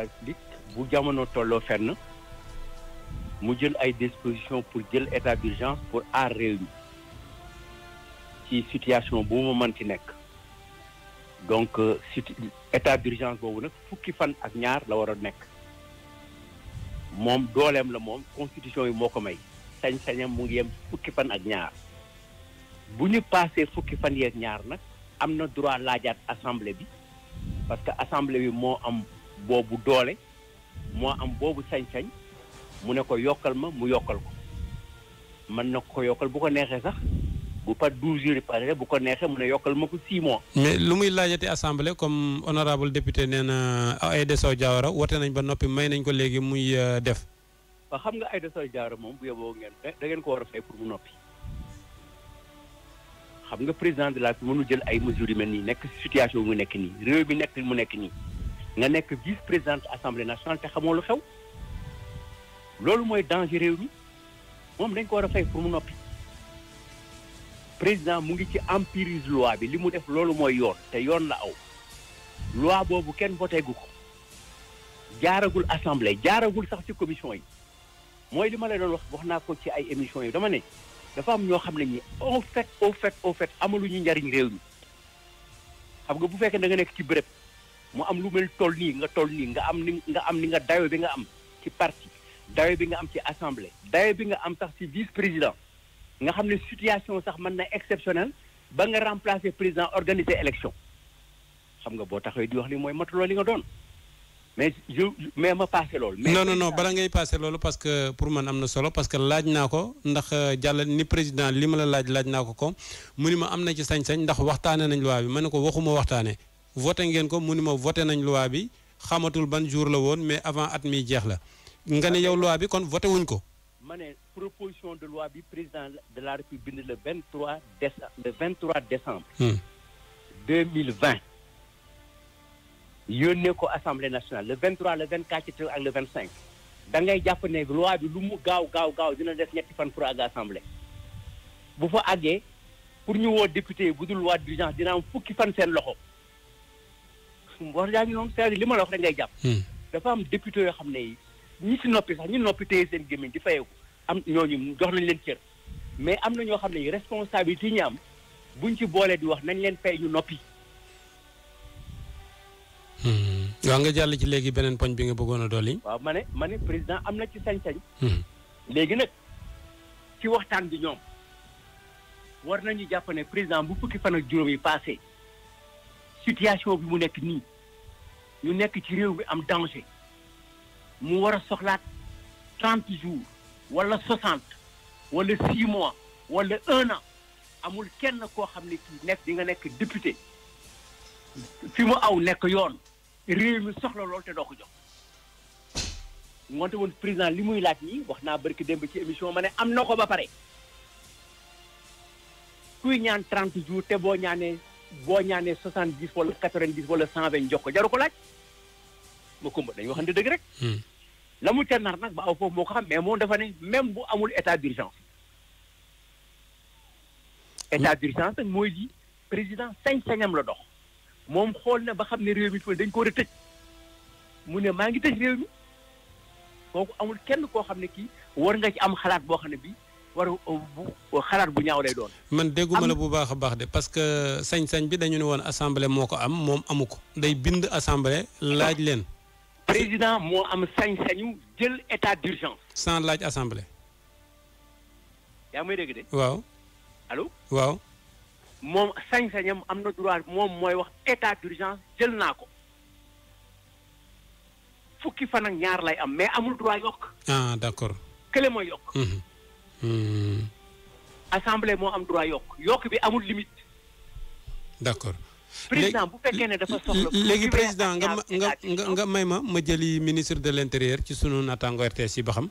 République bu jamono tolloo fenn mu jël ay dispositions pour jël état d'urgence pour aar réew mi ci situation bu mu mënti nekk donc état d'urgence boobu nag fukki fan ak ñaar la war a nekk moom dooleem la moom constitution yi moo ko may sañ-sañam mu ngi yem fukki fan ak ñaar bu ñu passé fukki fan yeeg ñaar nag am na droit laajaat assemblée bi parce que assemblée bi moo am boobu doole moo am boobu sañ-sañ mu ne ko yokkal ma mu yokkal ko mën na ko yokkal bu ko neexee sax bu pas 12 jours pare bu ko neexee mu ne yokkal ma ko 6 mois. mais lu muy laajati assemblée comme honorable député nee na Aïda Sow Diawara wote nañ ba noppi may nañ ko léegi muy def. waaw xam nga Aïda Sow Diawara moom bu yóbboo ngeen da ngeen ko war a fay pour mu noppi xam nga président de la République mënu jël ay mesures yu mel nii nekk situation mu nekk nii réew bi nekk mu nekk nii. nga nekk vice présidente assemblée nationale te xamoo lu xew loolu mooy danger réew mi moom dañ ko war a fay pour mu noppi président mu ngi ci empirise loi bi li mu def loolu mooy yoon te yoon la aw loi boobu kenn voté gu ko jaaragul assemblée jaaragul sax ci commission yi mooy li ma la doon wax naa ko ci ay émissions yi dama ne dafa am ñoo xam ne ñi au fait amaluñu njariñ réew mi xam nga bu fekkee da nga nekk ci béréb mu am lu mel toll nii nga am ni nga dayo bi nga am ci parti dayo bi nga am ci assemblée dayo bi nga am sax ci vice président nga xam ne situation sax mën na exceptionnel ba nga remplacer président organiser élection xam nga boo taxawee di wax li mooy matuloo li nga doon mais ma passé loolu. non bala ngay passé loolu parce que pour man am na solo parce que laaj naa ko ndax jàll ni président li ma la laaj naa ko mu ni ma am na ci sañ-sañ ndax waxtaane nañ loi bi ma ne ko waxuma waxtaane voté ngeen ko mu ni ma voté nañ loi bi xamatul ban jour la woon mais avant at mi jeex la nga ne yow loi bi kon voté wuñ ko. ma ne proposition de loi bi président de la République bind le 23 décembre. 2020. yónnee ko assemblée nationale le 23 le 24 ak le 25. da ngay jàpp ne loi bi lu mu gaaw dina def ñetti fan pour àgg assemblée. bu fa àggee pour ñu woo député bu dul loi d'urgence dina am fukki fan seen loxo. wax yaa ngi noonu c'est-à-dire li ma la wax rek ngay jàpp. dafa am député yoo xam ne ñi si noppi sax ñi noppi téye seen gémmiñ di fayeeku am ñooñu jox nañ leen cër mais am na ñoo xam ne responsabilité yi ñu am buñ ci boolee di wax nañ leen fay ñu noppi. waaw nga jàll ci léegi beneen poñ bi nga bëggoon a dolli. waaw ma ne président am na ci sañ-sañ. léegi nag ci waxtaan bi ñoom war nañu jàpp ne président bu fukki fan ak juróom yi passé situation bi mu nekk nii ñu nekk ci réew bi am danger mu war a soxlaat 30 jours wala 60 wala 6 mois wala 1 an amul kenn koo xam ne kii nekk di nga nekk député fi mu aw nekk yoon réew mi soxla lool te doo ko jox ngoonte woon président li muy laaj nii wax naa barki démb ci émission ma ne am na ko ba pare kuy ñaan 30 jours te boo ñaanee 70 wala 90 wala 120 jox ko jaru ko laaj ma kumba dañu waxante dëgg rek. la mu ca nar nag ba aw foofu moo ko xam mais moom dafa ne même bu amul état d'urgence. état d'urgence nag mooy li président sañ-sañam la dox moom xool na ba xam ne réew mi dañ ko war a tëj mu ne maa ngi tëj réew mi kooku amul kenn koo xam ne kii war nga ci am xalaat boo xam ne bii. xalaat bu ñaaw lay doon. man dégguma la bu baax a baax de parce que sañ-sañ bi dañu ne woon assemblée moo ko am moom amu ko day bind assemblée laaj leen. président moo am sañ-sañu jël état d'urgence. sans laaj assemblée. yaa may dégg de. waaw. allo. waaw. moom sañ-sañam am na droit moom mooy wax état d'urgence jël naa ko fukki fan ak ñaar lay am mais amul droit yokk. ah d'accord. kële mooy yokk. assemblée moo am droit yokk bi amul limite. d'accord. président bu fekkee ne dafa soxla. léegi président nga may ma jëli ministre de l'intérieur ci sunu naataango RTS yi ba xam.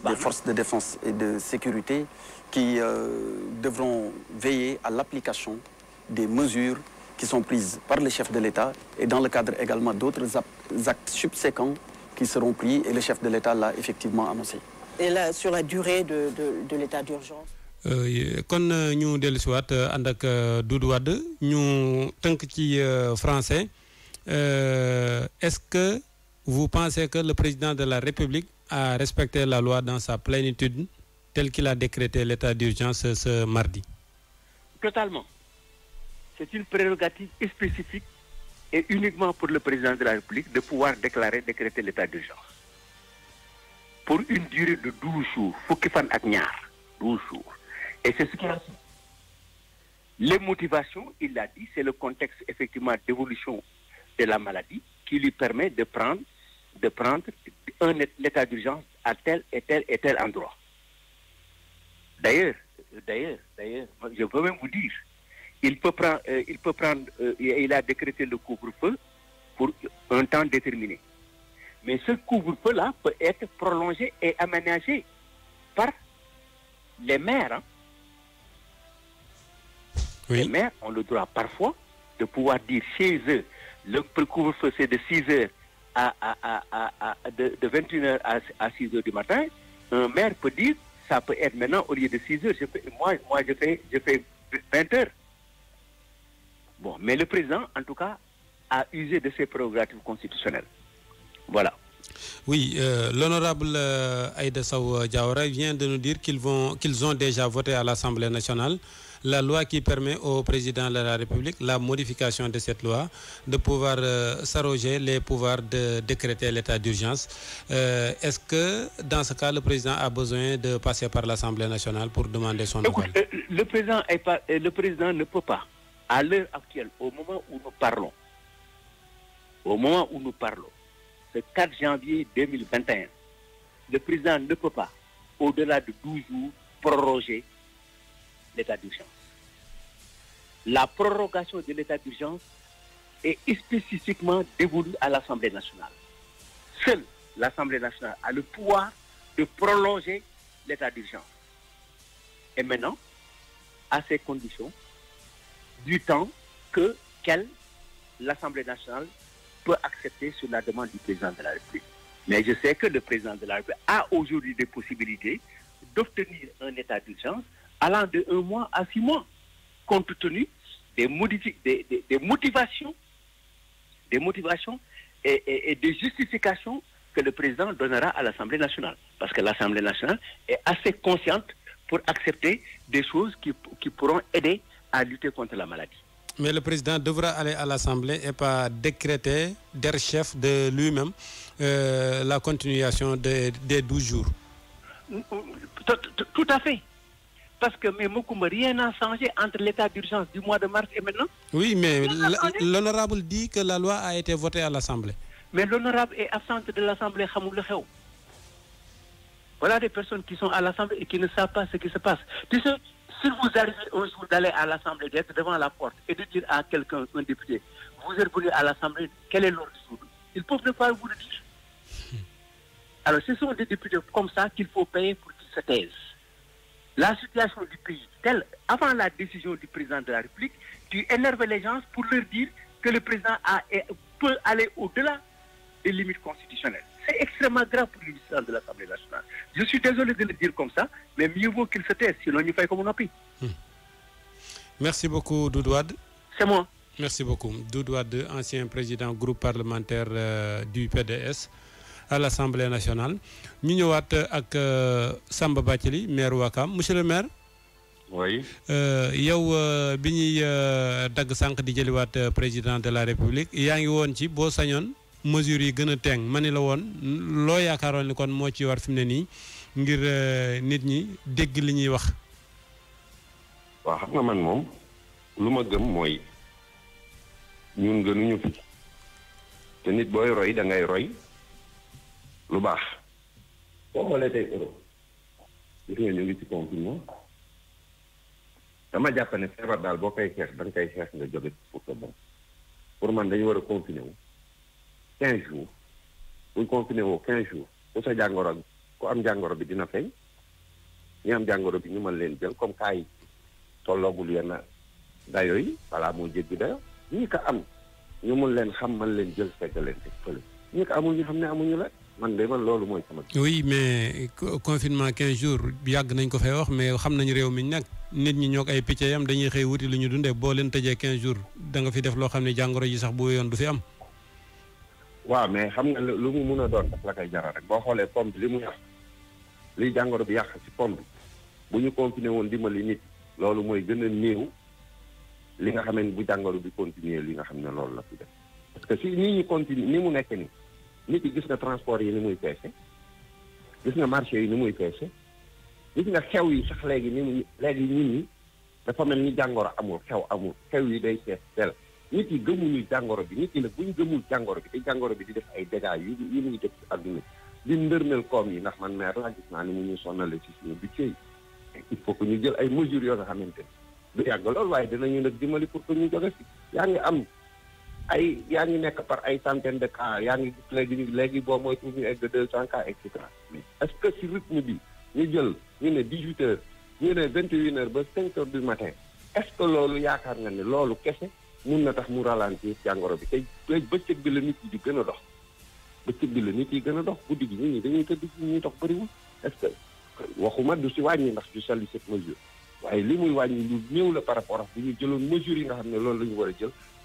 des forces de défense et de sécurité qui devront veiller à l'application des mesures qui sont prises par le chef de l'État et dans le cadre également d'autres actes subséquents qui seront pris et le chef de l'État l'a effectivement annoncé. Et là, sur la durée de l'état d'urgence. kon ñu dellu si waat ànd ak Doudou Wade ñu tënk ci français est-ce que vous pensez que le président de la République a respecté la loi dans sa plénitude tel qu'il a décrété l'état d'urgence ce mardi? Totalement. C'est une prérogative spécifique et uniquement pour le président de la République de pouvoir décréter l'état d'urgence. Pour une durée de 12 jours, fukki fan ak ñaar, 12 jours. Et c'est ce qu'il a fait. Les motivations, il l'a dit, c'est le contexte effectivement d'évolution de la maladie qui lui permet de prendre l'état d'urgence à tel et tel endroit. D'ailleurs, je peux même vous dire, il a décrété le couvre-feu pour un temps déterminé. Mais ce couvre-feu-là peut être prolongé et aménagé par les maires. Hein. Oui. Les maires ont le droit parfois de pouvoir dire chez eux, le couvre-feu c'est de 6 heures de 21h à 6 heures du matin. Un maire peut dire, ça peut être maintenant au lieu de 6 heures, moi je fais 20 heures. Bon, mais le président, en tout cas, a usé de ses prérogatives constitutionnelles. Voilà. Oui, l'honorable Aïda Sow Diawara vient de nous dire qu'ils ont déjà voté à l'Assemblée nationale la loi qui permet au président de la République, la modification de cette loi, de pouvoir s'arroger les pouvoirs de décréter l'état d'urgence. Est-ce que, dans ce cas, le président a besoin de passer par l'Assemblée nationale pour demander son aval? Le président ne peut pas, à l'heure actuelle, au moment où nous parlons, ce 4 janvier 2021, le président ne peut pas, au-delà de 12 jours, proroger l'état d'urgence. La prorogation de l'état d'urgence est spécifiquement dévolue à l'Assemblée nationale. Seule l'Assemblée nationale a le pouvoir de prolonger l'état d'urgence. Et maintenant, à ces conditions, du temps qu'elle, l'Assemblée nationale, peut accepter sur la demande du président de la République. Mais je sais que le président de la République a aujourd'hui des possibilités d'obtenir un état d'urgence allant de 1 mois à 6 mois, compte tenu des motivations et des justifications que le président donnera à l'Assemblée nationale. Parce que l'Assemblée nationale est assez consciente pour accepter des choses qui pourront aider à lutter contre la maladie. Mais le président devra aller à l'Assemblée et pas décréter der chef de lui-même la continuation des 12 jours. Tout à fait. Parce que rien n'a changé entre l'état d'urgence du mois de mars et maintenant. Oui, mais l'honorable dit que la loi a été votée à l'Assemblée. Mais l'honorable est absente de l'Assemblée. Voilà des personnes qui sont à l'Assemblée et qui ne savent pas ce qui se passe. Tu sais, si vous arrivez un jour d'aller à l'Assemblée, d'être devant la porte et de dire à quelqu'un, un député, vous êtes venu à l'Assemblée, quel est l'ordre du jour? Ils peuvent ne pas vous le dire. Alors ce sont des députés comme ça qu'il faut payer pour qu'ils se taisent. La situation du pays, telle, avant la décision du président de la République, tu énerves les gens pour leur dire que le président peut aller au-delà des limites constitutionnelles. C'est extrêmement grave pour le président de l'Assemblée nationale. Je suis désolé de le dire comme ça, mais mieux vaut qu'il se taise, sinon il fait comme on a pris. Merci beaucoup, Doudou Wade. C'est moi. Merci beaucoup. Doudou Wade, ancien président groupe parlementaire du PDS à l'Assemblée nationale. Ñu ñëwaat ak Samba Bathily, maire Ouakam. Monsieur le maire. Oui. yow bi ñuy dagg sànq di jëliwaat président de la République yaa ngi woon ci boo sañoon mesures yi gën a teeng ma ni la woon loo yaakaaroon ni kon moo ci war fi mu ne nii ngir nit ñi dégg li ñuy wax. waaw xam nga man moom lu ma gëm mooy ñun gënuñu fi te nit booy roy da ngay roy lu baax. boo xoolee tey Europe gis nga ñu ngi ci confinement dama jàpp ne feebar daal boo koy xeex da nga koy xeex nga jóge pour que bon pour man dañu war a confiner wu 15 jours buñ confiner woo 15 jours bu sa jàngoro ku am jàngoro bi dina feeñ ñi am jàngoro bi ñu mën leen jël comme cas yi tolloogul yenn dayo yi voilà moo jéggi dayo ñi ko am ñu mën leen xam mën leen jël fekk leen teg fële ñi ko amul ñu xam ne amuñu la man de man loolu mooy sama. oui mais confinement 15 jours yàgg nañ ko fay wax mais xam nañu réew mi nag nit ñi ñoo ay picc yam dañuy xëy wuti lu ñu dundee boo leen tëjee 15 jours da nga fi def loo xam ne jàngoro ji sax bu yoon du fi am. waaw mais xam nga lu mu mun a doon daf la koy jaral rek boo xoolee pomme bi li mu yàq liy jàngoro bi yàq si pomme bi bu ñu continuer woon dimbali nit loolu mooy gën a néew li nga xam ne bu jàngoro bi continuer li nga xam ne loolu la fi def parce que si nii ñu continue ni mu nekk nii nit yi gis nga transport yi ni muy peese gis nga marché yi ni muy peese gis nga xew yi sax léegi léegi nit ñi dafa mel ni jàngoro amul xew yi day fees del nit yi gëmuñu jàngoro bi nit yi nag bu ñu gëmul jàngoro bi te jàngoro bi di def ay dégâts yu muy def ci àdduna di ndërmel koom yi ndax man maire laa gis naa ni mu ñu sonnale ci suñu budget yi il faut que ñu jël ay mesures yoo nga xamante ne du yàgg loolu waaye dinañu nag dimbali pour que ñu jóge si yaa ngi nekk par ay centaine de cas yaa ngi gis léegi boo mooy pour ñu egg 200 cas et cetera mais est-ce que si rythme bi ñu jël ñu ne 18 heures ñu ne 21 heures ba 5 heures du matin est-ce que loolu yaakaar nga ne loolu kese mun na tax mu ralentir jàngoro bi tey bëccëg bi la nit yi di gën a dox bëccëg bi la nit yi gën a dox guddi gi nit ñi dañuy tëdd ci ñuy dox bëriwul est-ce que waxuma du si wàññi ndax du sali cette mesure waaye li muy wàññi lu néew la par rapport ak bu ñu jëloon mesures yi nga xam ne loolu la ñu war a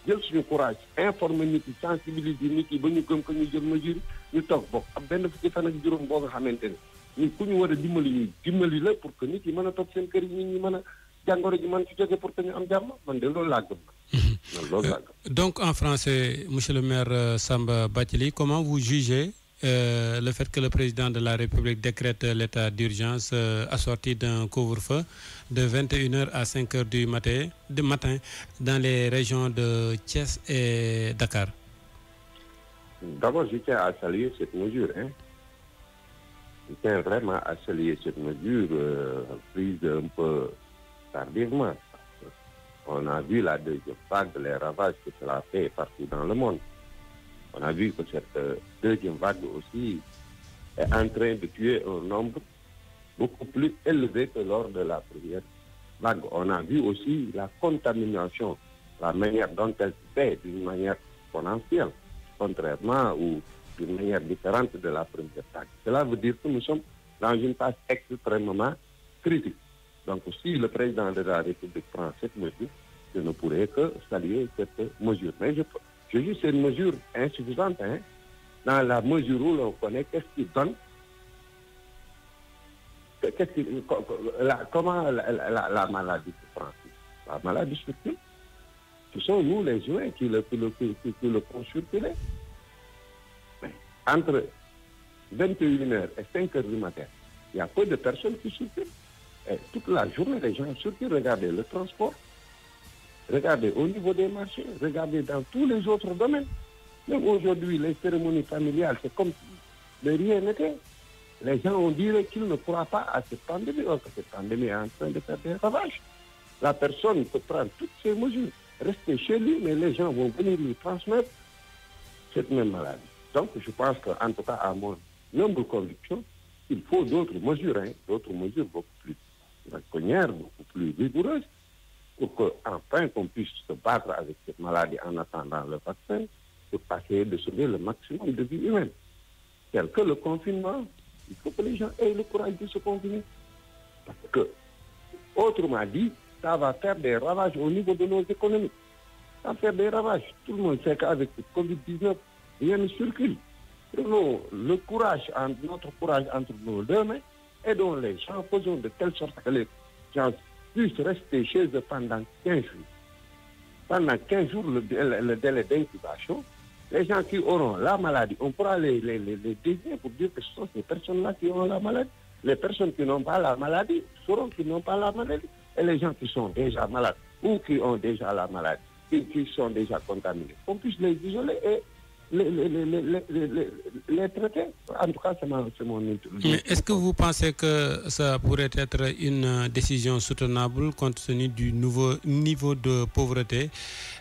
jël suñu courage informer nit yi sensibiliser nit yi ba ñu gëm ko ñu jël mesure ñu toog bokk ab benn fukki fan ak juróom boo nga xamante ne ñu ku ñu war a dimbali la pour que nit yi mën a toog seen kër yi nit ñi mën a jàngoro ji mën ci jóge pour que ñu am jàmm man de loolu laa gëm Donc en français, monsieur le maire Samba Bathily, comment vous jugez le fait que le président de la République décrète l'état d'urgence assorti d'un couvre-feu de 21h à 5h du matin dans les régions de Thiès et Dakar? D'abord, je tiens à saluer cette mesure. Je tiens vraiment à saluer cette mesure prise un peu tardivement. On a vu la deuxième vague, les ravages que cela fait partout dans le monde. On a vu que cette deuxième vague aussi est en train de tuer un nombre beaucoup plus élevé que lors de la première vague. On a vu aussi la contamination, la manière dont elle se fait d'une manière exponentielle, contrairement ou d'une manière différente de la première vague. Cela veut dire que nous sommes dans une phase extrêmement critique. Donc si le président de la République prend cette mesure, je ne pourrais que saluer cette mesure. Mais je juge cette mesure insuffisante, dans la mesure où l'on connaît qu'est-ce qui donne, comment la maladie se prend. La maladie circule. Ce sont nous les humains qui le font circuler. Entre 21h et 5h du matin, il y a peu de personnes qui circulent. Et toute la journée, les gens circulent. Regardez le transport, regardez au niveau des marchés, regardez dans tous les autres domaines. Même aujourd'hui, les cérémonies familiales, c'est comme si de rien n'était. Les gens, on dirait qu'ils ne croient pas à cette pandémie, alors que cette pandémie est en train de faire des ravages. La personne peut prendre toutes ces mesures, rester chez lui, mais les gens vont venir lui transmettre cette même maladie. Donc, je pense qu'en tout cas, à mon humble conviction, il faut d'autres mesures beaucoup plus draconiennes, beaucoup plus rigoureuses, pour qu'enfin qu'on puisse se battre avec cette maladie en attendant le vaccin, pour essayer de sauver le maximum de vies humaines. Tel que le confinement, il faut que les gens aient le courage de se confiner. Parce que, autrement dit, ça va faire des ravages au niveau de nos économies. Ça va faire des ravages. Tout le monde sait qu'avec le Covid-19, rien ne circule. Prenons notre courage entre nos deux mains, aidons les gens, faisons de telle sorte que les gens puissent rester chez eux pendant 15 jours. Pendant 15 jours, le délai d'incubation, les gens qui auront la maladie, on pourra les désigner pour dire que ce sont ces personnes-là qui ont la maladie. Les personnes qui n'ont pas la maladie sauront qu'ils n'ont pas la maladie. Et les gens qui sont déjà malades ou qui ont déjà la maladie, qui sont déjà contaminés, on puisse les isoler et les traiter. En tout cas, c'est mon introduction. Mais est-ce que vous pensez que ça pourrait être une décision soutenable compte tenu du nouveau niveau de pauvreté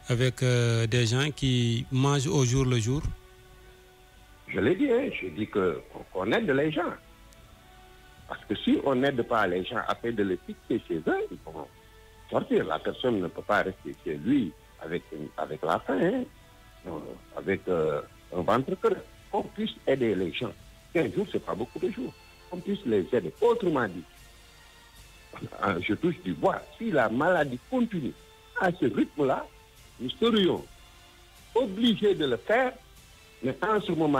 avec des gens qui mangent au jour le jour? Je l'ai dit, je dis qu'on aide les gens. Parce que si on n'aide pas les gens après de les fixer chez eux, ils vont sortir. La personne ne peut pas rester chez lui avec la faim, avec un ventre creux. On puisse aider les gens. 15 jours, ce n'est pas beaucoup de jours. On puisse les aider. Autrement dit, je touche du bois. Si la maladie continue à ce rythme-là, nous serions obligés de le faire mais en ce moment